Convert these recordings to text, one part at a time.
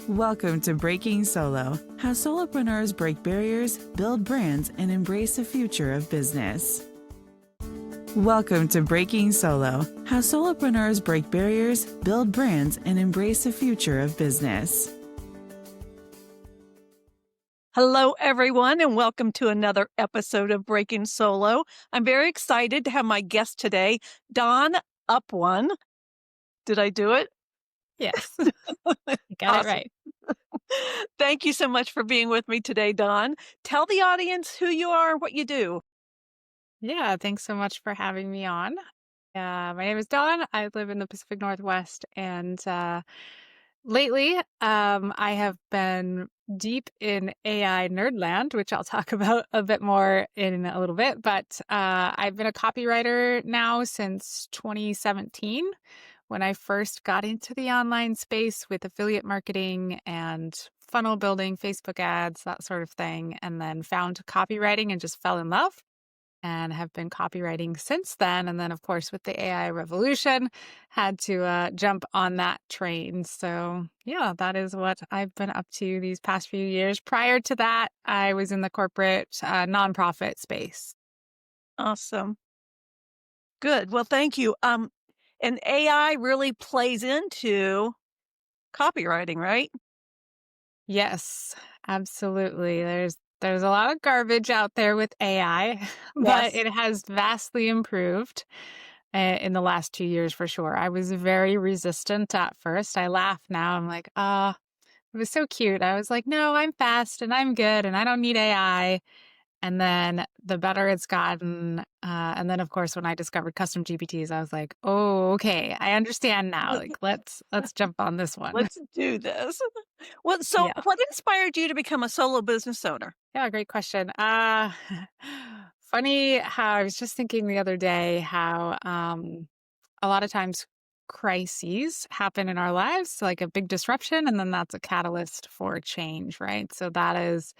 Welcome to Breaking Solo, how solopreneurs break barriers, build brands, and embrace the future of business. Welcome to Breaking Solo, how solopreneurs break barriers, build brands, and embrace the future of business. Hello, everyone, and welcome to another episode of Breaking Solo. I'm very excited to have my guest today, Dawn Upwon. Did I do it? Yes, you got Awesome. it right. Thank you so much for being with me today, Dawn. Tell the audience who you are and what you do. Yeah, thanks so much for having me on. My name is Dawn. I live in the Pacific Northwest, and lately, I have been deep in AI nerdland, which I'll talk about a bit more in a little bit. But I've been a copywriter now since 2017, when I first got into the online space with affiliate marketing and funnel building, Facebook ads, that sort of thing, and then found copywriting and just fell in love and have been copywriting since then. And then, of course, with the AI revolution, had to jump on that train. So, yeah, that is what I've been up to these past few years. Prior to that, I was in the corporate nonprofit space. Awesome. Good. Well, thank you. And AI really plays into copywriting, right? Yes, absolutely. There's a lot of garbage out there with AI, but Yes. it has vastly improved in the last 2 years for sure. I was very resistant at first. I laugh now. I'm like, it was so cute. I was like, no, I'm fast and I'm good and I don't need AI. And then the better it's gotten. And then of course, when I discovered custom GPTs, I was like, oh, okay, I understand now. Like, let's jump on this one. Let's do this. Well, so Yeah. what inspired you to become a solo business owner? Yeah, great question. Funny how I was just thinking the other day how a lot of times crises happen in our lives, like a big disruption, and then that's a catalyst for change, right? So that is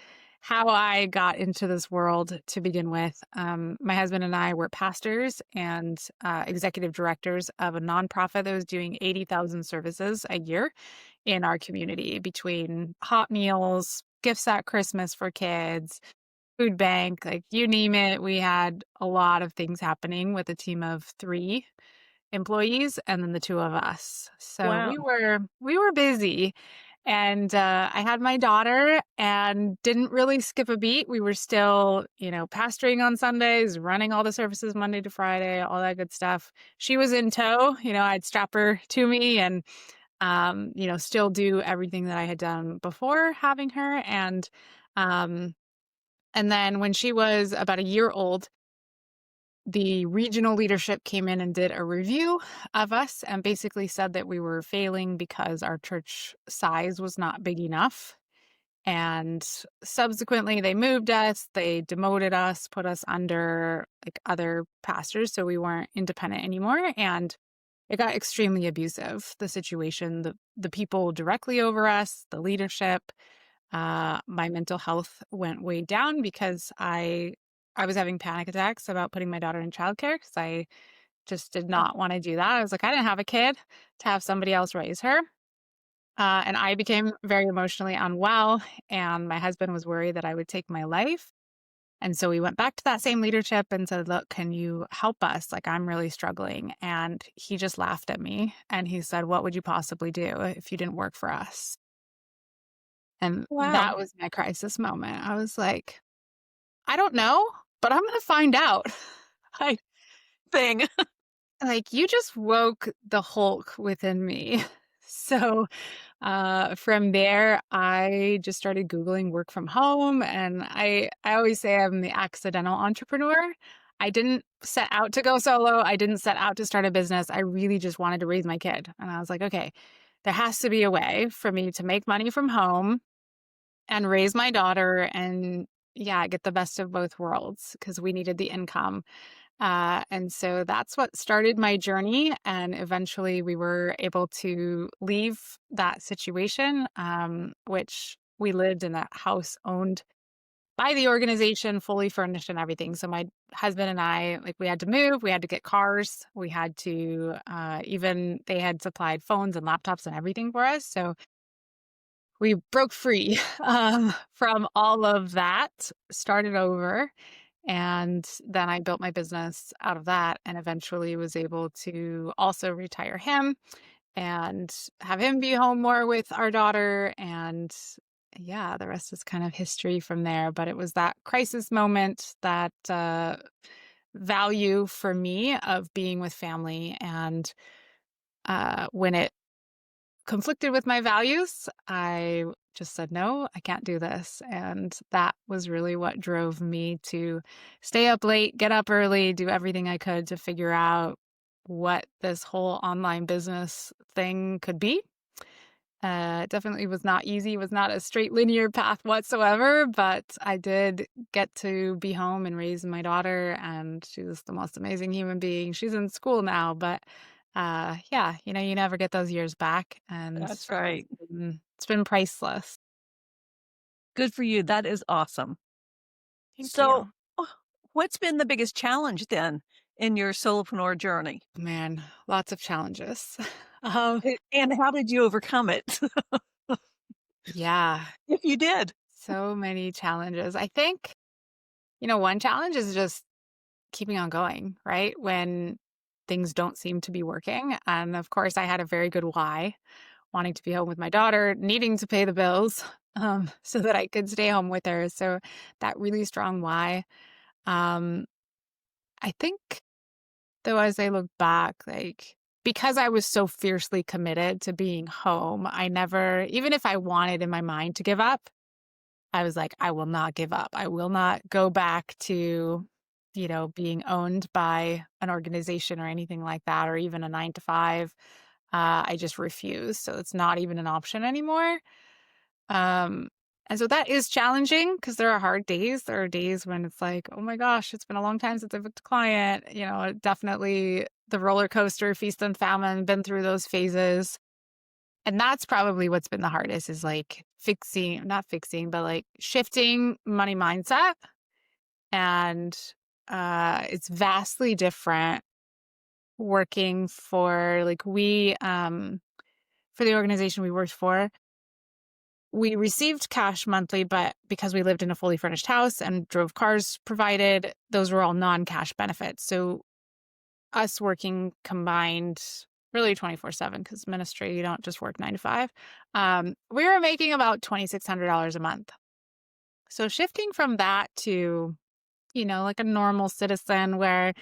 how I got into this world to begin with. My husband and I were pastors and executive directors of a nonprofit that was doing 80,000 services a year in our community between hot meals, gifts at Christmas for kids, food bank, like you name it. We had a lot of things happening with a team of 3 employees and then the 2 of us. So Wow. we were busy. And I had my daughter and didn't really skip a beat. We were still, pastoring on Sundays, running all the services Monday to Friday, all that good stuff. She was in tow. I'd strap her to me and still do everything that I had done before having her. And then when she was about a year old, the regional leadership came in and did a review of us and basically said that we were failing because our church size was not big enough. And subsequently, they moved us, they demoted us, put us under like other pastors, so we weren't independent anymore. And it got extremely abusive, the situation, the people directly over us, the leadership. My mental health went way down because I was having panic attacks about putting my daughter in childcare because I just did not want to do that. I was like, I didn't have a kid to have somebody else raise her. And I became very emotionally unwell, and my husband was worried that I would take my life. And so we went back to that same leadership and said, look, can you help us? Like, I'm really struggling. And he just laughed at me and he said, what would you possibly do if you didn't work for us? And Wow. that was my crisis moment. I was like, I don't know, but I'm going to find out. I Thing. like you just woke the Hulk within me. So from there, I just started Googling work from home. And I always say I'm the accidental entrepreneur. I didn't set out to go solo. I didn't set out to start a business. I really just wanted to raise my kid. And I was like, okay, there has to be a way for me to make money from home and raise my daughter and get the best of both worlds because we needed the income. And so that's what started my journey. And eventually we were able to leave that situation, which we lived in a house owned by the organization, fully furnished and everything. So my husband and I, like, we had to move, we had to get cars, we had to, even they had supplied phones and laptops and everything for us. So we broke free from all of that, started over. And then I built my business out of that and eventually was able to also retire him and have him be home more with our daughter. And yeah, the rest is kind of history from there. But it was that crisis moment, that value for me of being with family. And when it conflicted with my values, I just said, no, I can't do this. And that was really what drove me to stay up late, get up early, do everything I could to figure out what this whole online business thing could be. It definitely was not easy, was not a straight linear path whatsoever, but I did get to be home and raise my daughter, and she's the most amazing human being. She's in school now, but yeah, you never get those years back, and That's right. it's been priceless. Good for you. That is awesome. Thank So, you. what's been the biggest challenge then in your solopreneur journey? Man, lots of challenges. Um, And how did you overcome it? yeah, If you did. so many challenges. I think, one challenge is just keeping on going, right? When things don't seem to be working. And of course, I had a very good why, wanting to be home with my daughter, needing to pay the bills, so that I could stay home with her. So that really strong why. Um, I think, though, as I look back, like, because I was so fiercely committed to being home, I never, even if I wanted in my mind to give up, I was like, I will not give up. I will not go back to, being owned by an organization or anything like that, or even a 9 to 5. I just refuse. So it's not even an option anymore. Um, and so that is challenging because there are hard days. There are days when it's like, oh my gosh, it's been a long time since I've booked a client. Definitely the roller coaster, feast and famine, been through those phases. And that's probably what's been the hardest, is like not fixing, but like shifting money mindset. And it's vastly different working for, like, for the organization we worked for, we received cash monthly, but because we lived in a fully furnished house and drove cars provided, those were all non-cash benefits. So us working combined really 24/7, because ministry, you don't just work 9 to 5. We were making about $2,600 a month. So shifting from that to, like a normal citizen, where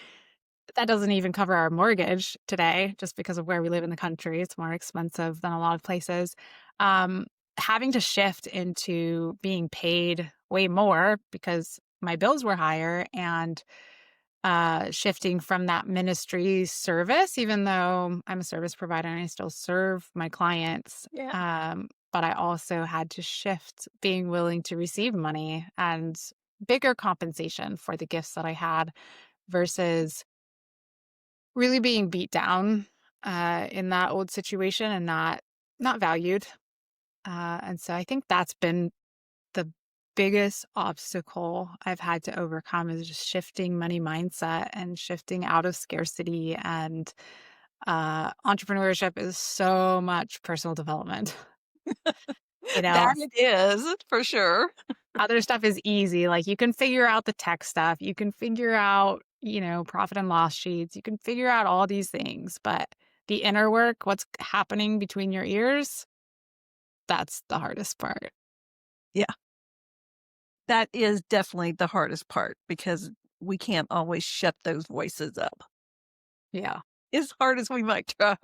that doesn't even cover our mortgage today, just because of where we live in the country. It's more expensive than a lot of places. Um, Having to shift into being paid way more because my bills were higher, and shifting from that ministry service, even though I'm a service provider and I still serve my clients. Yeah. But I also had to shift being willing to receive money and bigger compensation for the gifts that I had, versus really being beat down in that old situation and not valued. And so I think that's been the biggest obstacle I've had to overcome, is just shifting money mindset and shifting out of scarcity. And entrepreneurship is so much personal development. You know, That it is, for sure. Other stuff is easy. Like, you can figure out the tech stuff, you can figure out, profit and loss sheets, you can figure out all these things. But the inner work, what's happening between your ears, that's the hardest part. Yeah. That is definitely the hardest part, because we can't always shut those voices up, Yeah. as hard as we might try.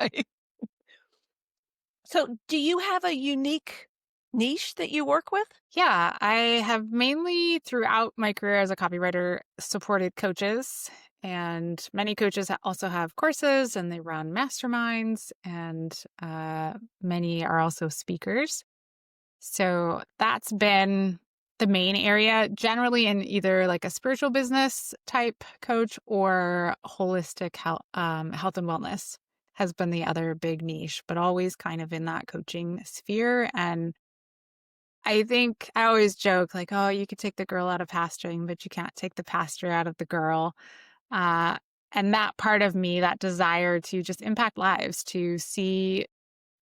So, do you have a unique niche that you work with? Yeah, I have mainly throughout my career as a copywriter supported coaches, and many coaches also have courses and they run masterminds, and many are also speakers. So that's been the main area, generally in either like a spiritual business type coach or holistic health and wellness has been the other big niche, but always kind of in that coaching sphere. And I think I always joke like, oh, you could take the girl out of pastoring, but you can't take the pastor out of the girl. Uh, and that part of me, that desire to just impact lives, to see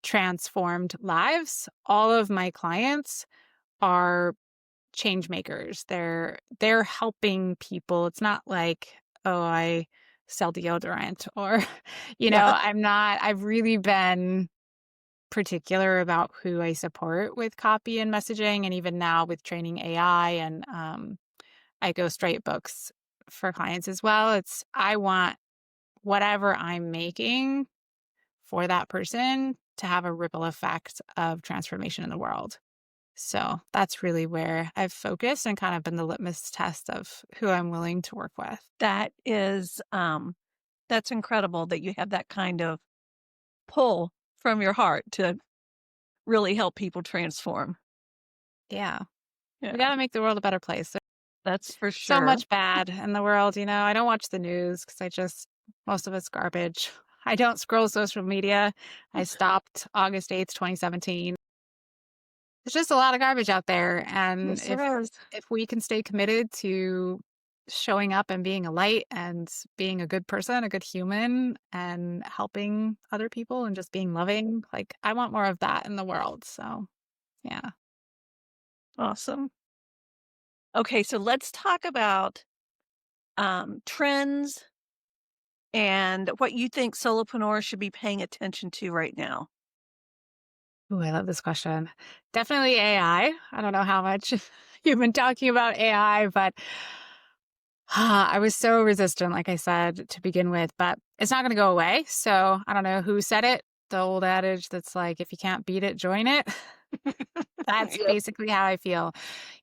transformed lives. All of my clients are change makers. They're helping people. It's not like, oh, I sell deodorant or, Yeah. I've really been particular about who I support with copy and messaging. And even now with training AI and I ghostwrite books for clients as well. I want whatever I'm making for that person to have a ripple effect of transformation in the world. So that's really where I've focused and kind of been the litmus test of who I'm willing to work with. That is, that's incredible that you have that kind of pull from your heart to really help people transform. Yeah. We Yeah, got to make the world a better place. There's that's for so sure. much bad in the world. I don't watch the news because most of it's garbage. I don't scroll social media. I stopped August 8th, 2017. There's just a lot of garbage out there. And Yes, there is. if we can stay committed to showing up and being a light and being a good person, a good human, and helping other people and just being loving, like I want more of that in the world. So, yeah. Awesome. Okay, so let's talk about trends and what you think solopreneurs should be paying attention to right now. Ooh, I love this question. Definitely AI. I don't know how much you've been talking about AI, but I was so resistant, like I said, to begin with, but it's not going to go away. So I don't know who said it. The old adage that's like, if you can't beat it, join it. That's Yep. basically how I feel.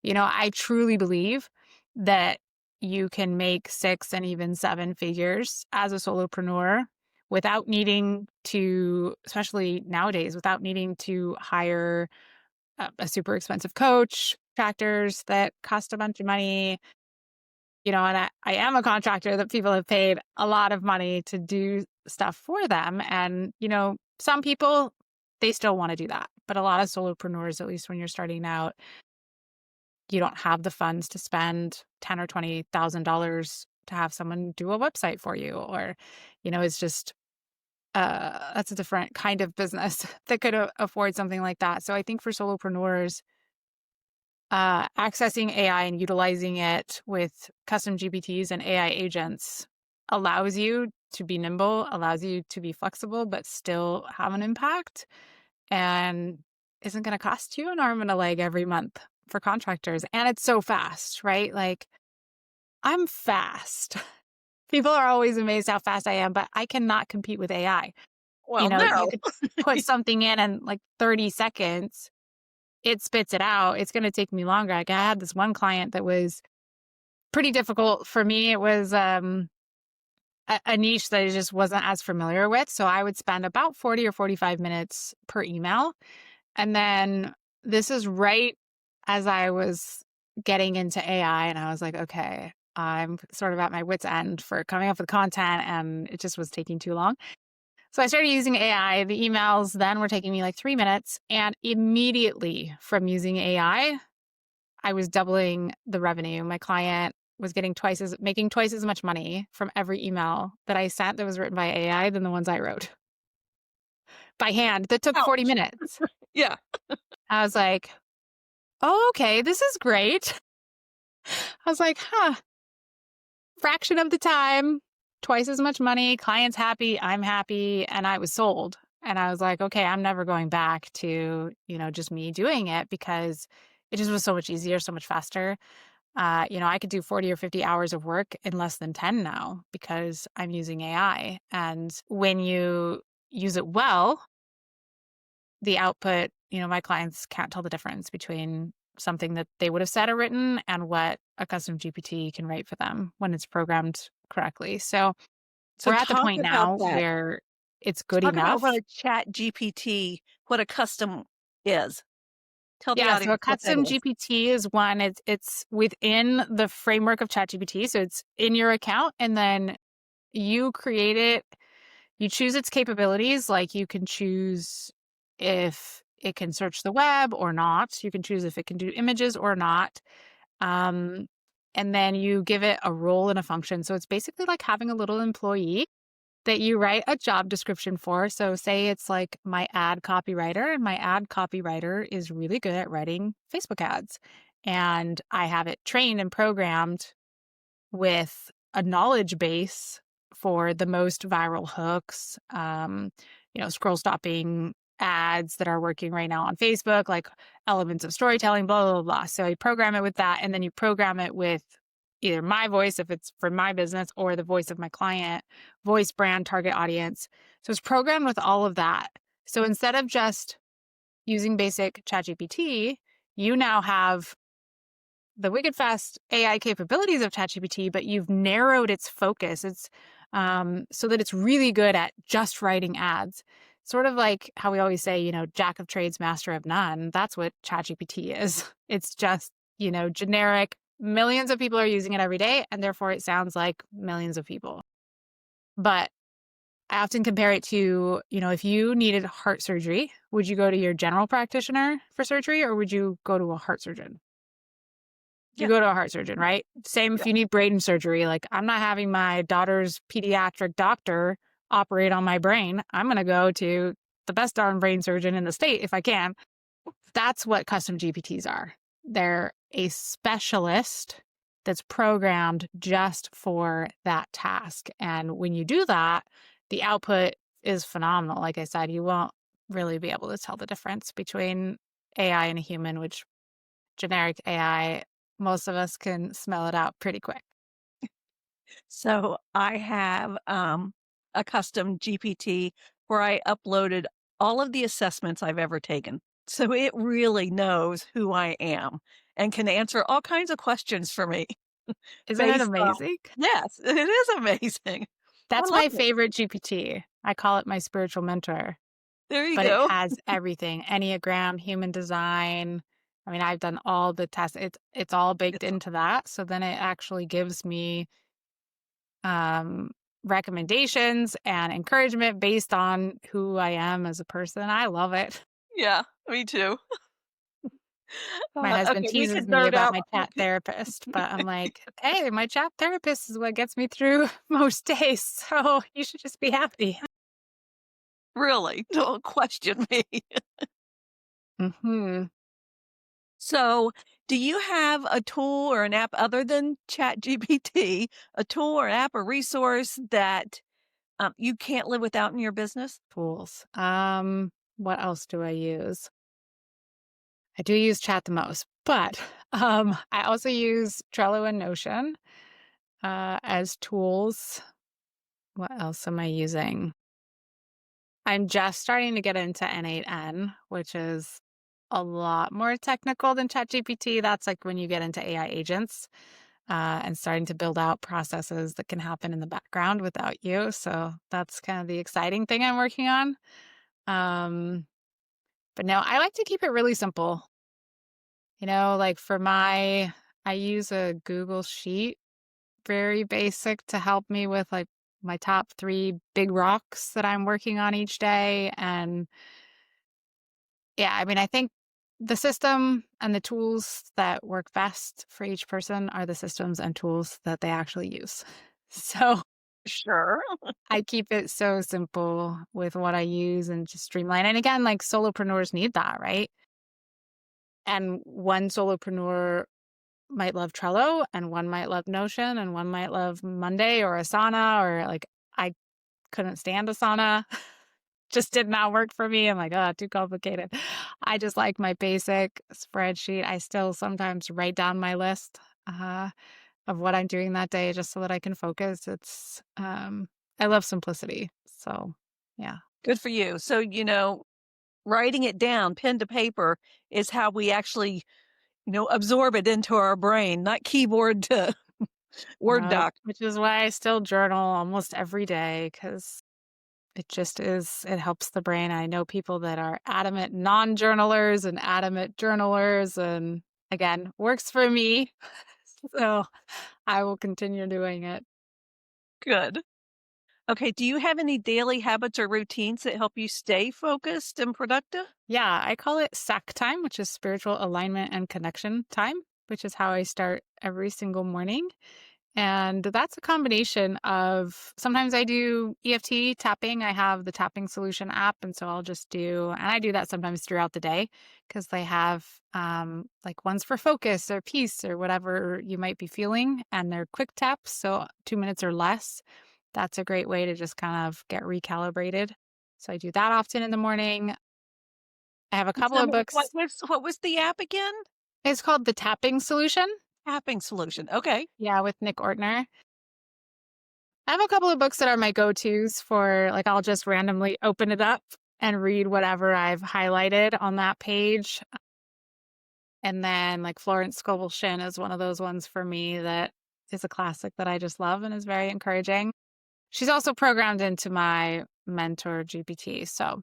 I truly believe that you can make 6 and even 7 figures as a solopreneur without needing to, especially nowadays, without needing to hire a super expensive coach, contractors that cost a bunch of money. And I am a contractor that people have paid a lot of money to do stuff for them. And, some people, they still want to do that. But a lot of solopreneurs, at least when you're starting out, you don't have the funds to spend $10,000 or $20,000 to have someone do a website for you. Or, it's just, that's a different kind of business that could afford something like that. So I think for solopreneurs, accessing AI and utilizing it with custom GPTs and AI agents allows you to be nimble, allows you to be flexible, but still have an impact and isn't going to cost you an arm and a leg every month for contractors. And it's so fast, right? Like I'm fast. People are always amazed how fast I am, but I cannot compete with AI. Well, You no. could put something in and like 30 seconds it spits it out. It's going to take me longer. Like I had this one client that was pretty difficult for me. It was a niche that I just wasn't as familiar with. So I would spend about 40 or 45 minutes per email. And then this is right as I was getting into AI. And I was like, okay, I'm sort of at my wit's end for coming up with content. And it just was taking too long. So I started using AI. The emails then were taking me like 3 minutes. And immediately from using AI, I was doubling the revenue. My client was making twice as much money from every email that I sent that was written by AI than the ones I wrote by hand that took 40 Ouch. minutes. Yeah. I was like, oh, okay, this is great. I was like, fraction of the time, twice as much money, client's happy, I'm happy, and I was sold. And I was like, okay, I'm never going back to, just me doing it because it just was so much easier, so much faster. I could do 40 or 50 hours of work in less than 10 now because I'm using AI. And when you use it well, the output, my clients can't tell the difference between something that they would have said or written and what a custom GPT can write for them when it's programmed correctly. So So we're at the talk point about now that. where it's good Talk about enough. what a chat GPT, what a custom is. Tell the Yeah, so a audience what that custom is. GPT is one. It's within the framework of ChatGPT, so it's in your account, and then you create it. You choose its capabilities, like you can choose if it can search the web or not. You can choose if it can do images or not. Um, and then you give it a role and a function. So it's basically like having a little employee. that you write a job description for. So say it's like my ad copywriter, and my ad copywriter is really good at writing Facebook ads. And I have it trained and programmed with a knowledge base for the most viral hooks, scroll stopping ads that are working right now on Facebook, like elements of storytelling, blah, blah, blah. So you program it with that, and then you program it with either my voice, if it's for my business, or the voice of my client, voice, brand, target audience. So it's programmed with all of that. So instead of just using basic ChatGPT, you now have the wicked fast AI capabilities of ChatGPT, but you've narrowed its focus. It's so that it's really good at just writing ads. Sort of like how we always say, jack of trades, master of none. That's what ChatGPT is. It's just, generic. Millions of people are using it every day, and therefore it sounds like millions of people. But I often compare it to, if you needed heart surgery, would you go to your general practitioner for surgery, or would you go to a heart surgeon? You go to a heart surgeon, right? Same if you need brain surgery. Like, I'm not having my daughter's pediatric doctor operate on my brain. I'm going to go to the best darn brain surgeon in the state if I can. That's what custom GPTs are. They're a specialist that's programmed just for that task. And when you do that, the output is phenomenal. Like I said, you won't really be able to tell the difference between AI and a human, which generic AI, most of us can smell it out pretty quick. So I have a custom GPT where I uploaded all of the assessments I've ever taken. So it really knows who I am and can answer all kinds of questions for me. Isn't it based on- amazing? Yes, it is amazing. That's I love my it. favorite GPT. I call it my spiritual mentor, There you but go. it has everything: Enneagram, human design. I mean, I've done all the tests. It's all baked It's- into that. So then it actually gives me recommendations and encouragement based on who I am as a person. I love it. yeah, me too. My husband Okay, we teases could me nerd about out. my chat therapist, but I'm like, hey, my chat therapist is what gets me through most days. So you should just be happy. Really, don't question me. Hmm. So, do you have a tool or an app other than ChatGPT, a tool or app or resource that you can't live without in your business? Tools. What else do I use? I do use chat the most, but I also use Trello and Notion as tools. What else am I using? I'm just starting to get into N8N, which is a lot more technical than ChatGPT. That's like when you get into AI agents and starting to build out processes that can happen in the background without you. So that's kind of the exciting thing I'm working on. But no, I like to keep it really simple. Like I use a Google Sheet, very basic, to help me with like my top 3 big rocks that I'm working on each day. And yeah, I mean, I think the system and the tools that work best for each person are the systems and tools that they actually use. So Sure. I keep it so simple with what I use and just streamline. And again, like solopreneurs need that, right? And one solopreneur might love Trello, and one might love Notion, and one might love Monday or Asana, or like I couldn't stand Asana. Just did not work for me. I'm like, oh, too complicated. I just like my basic spreadsheet. I still sometimes write down my list of what I'm doing that day just so that I can focus. I love simplicity. So yeah. Good for you. So, writing it down, pen to paper, is how we actually, absorb it into our brain, not keyboard to Word doc. Which is why I still journal almost every day, because it just is, it helps the brain. I know people that are adamant non-journalers and adamant journalers, and again, works for me. So I will continue doing it. Good. Okay. Do you have any daily habits or routines that help you stay focused and productive? Yeah, I call it SAC time, which is spiritual alignment and connection time, which is how I start every single morning. And that's a combination of sometimes I do EFT tapping. I have the tapping solution app. And so I'll just and I do that sometimes throughout the day because they have like ones for focus or peace or whatever you might be feeling. And they're quick taps. So 2 minutes or less. That's a great way to just kind of get recalibrated. So I do that often in the morning. I have a couple Tell of me, books. what was the app again? It's called the Tapping Solution. Tapping solution. Okay. Yeah, with Nick Ortner. I have a couple of books that are my go-tos for like I'll just randomly open it up and read whatever I've highlighted on that page. And then like Florence Scovel Shinn is one of those ones for me that is a classic that I just love and is very encouraging. She's also programmed into my mentor GPT. So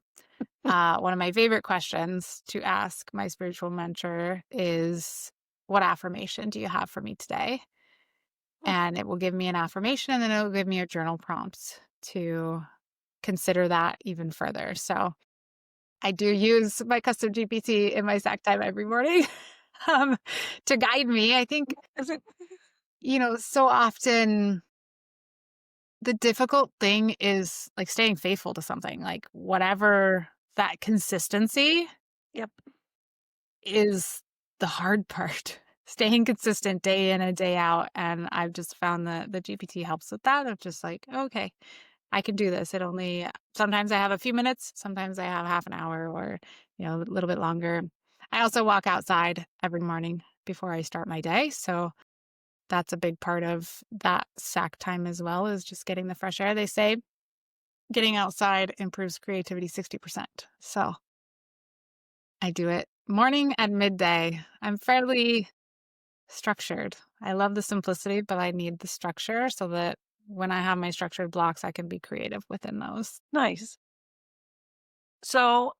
one of my favorite questions to ask my spiritual mentor is, what affirmation do you have for me today? And it will give me an affirmation and then it will give me a journal prompt to consider that even further. So I do use my custom GPT in my Slack time every morning to guide me. I think, Is it? so often the difficult thing is like staying faithful to something, like whatever that consistency Yep. is the hard part. Staying consistent day in and day out. And I've just found that the GPT helps with that. Of just like, okay, I can do this. Sometimes I have a few minutes, sometimes I have half an hour or, a little bit longer. I also walk outside every morning before I start my day. So that's a big part of that sack time as well, is just getting the fresh air. They say getting outside improves creativity 60%. So I do it morning and midday. I'm fairly structured. I love the simplicity, but I need the structure so that when I have my structured blocks, I can be creative within those. Nice. So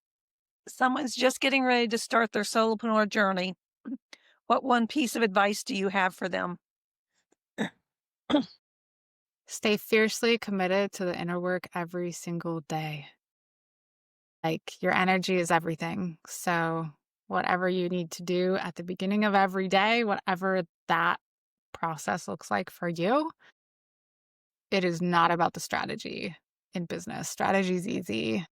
someone's just getting ready to start their solopreneur journey. What one piece of advice do you have for them? Stay fiercely committed to the inner work every single day. Like your energy is everything. So whatever you need to do at the beginning of every day, whatever that process looks like for you, it is not about the strategy in business. Strategy is easy.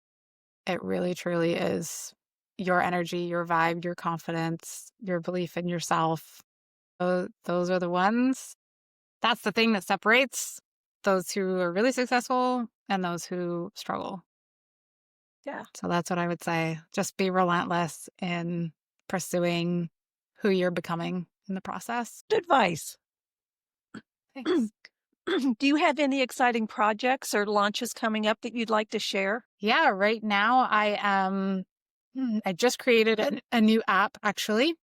It really, truly is your energy, your vibe, your confidence, your belief in yourself. Those are the ones. That's the thing that separates those who are really successful and those who struggle. Yeah. So that's what I would say. Just be relentless in pursuing who you're becoming in the process. Good advice. Thanks. Do you have any exciting projects or launches coming up that you'd like to share? Yeah, right now I just created a new app actually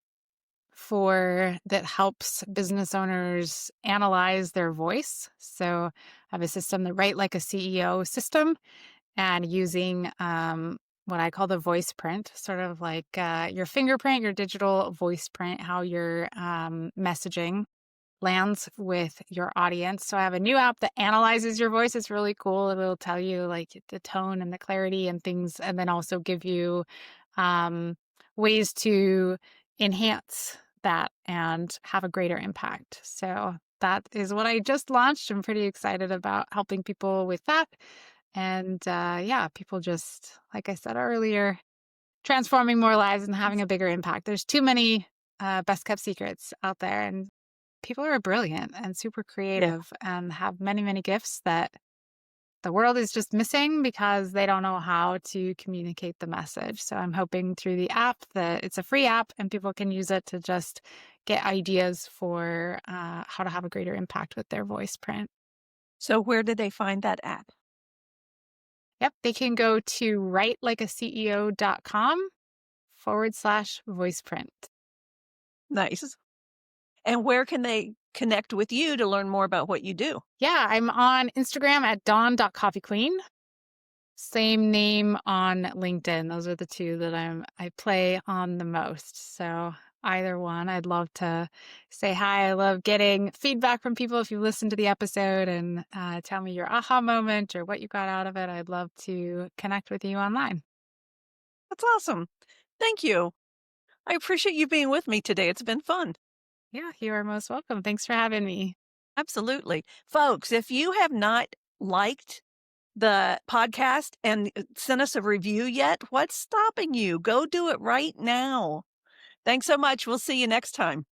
that helps business owners analyze their voice. So I have a system that write like a CEO system and using what I call the voice print, sort of like your fingerprint, your digital voice print, how your messaging lands with your audience. So I have a new app that analyzes your voice. It's really cool. It'll tell you like the tone and the clarity and things, and then also give you ways to enhance that and have a greater impact. So that is what I just launched. I'm pretty excited about helping people with that. And people just, like I said earlier, transforming more lives and having a bigger impact. There's too many best kept secrets out there, and people are brilliant and super creative and have many, many gifts that the world is just missing because they don't know how to communicate the message. So I'm hoping through the app that it's a free app and people can use it to just get ideas for how to have a greater impact with their voice print. So where did they find that app? Yep, they can go to writelikeaceo.com/voice print. Nice. And where can they connect with you to learn more about what you do? Yeah, I'm on Instagram at dawn.coffeequeen. Same name on LinkedIn. Those are the two that I play on the most. So either one, I'd love to say hi. I love getting feedback from people. If you listen to the episode and tell me your aha moment or what you got out of it, I'd love to connect with you online. That's awesome. Thank you. I appreciate you being with me today. It's been fun. Yeah, you are most welcome. Thanks for having me. Absolutely. Folks, if you have not liked the podcast and sent us a review yet, what's stopping you? Go do it right now. Thanks so much. We'll see you next time.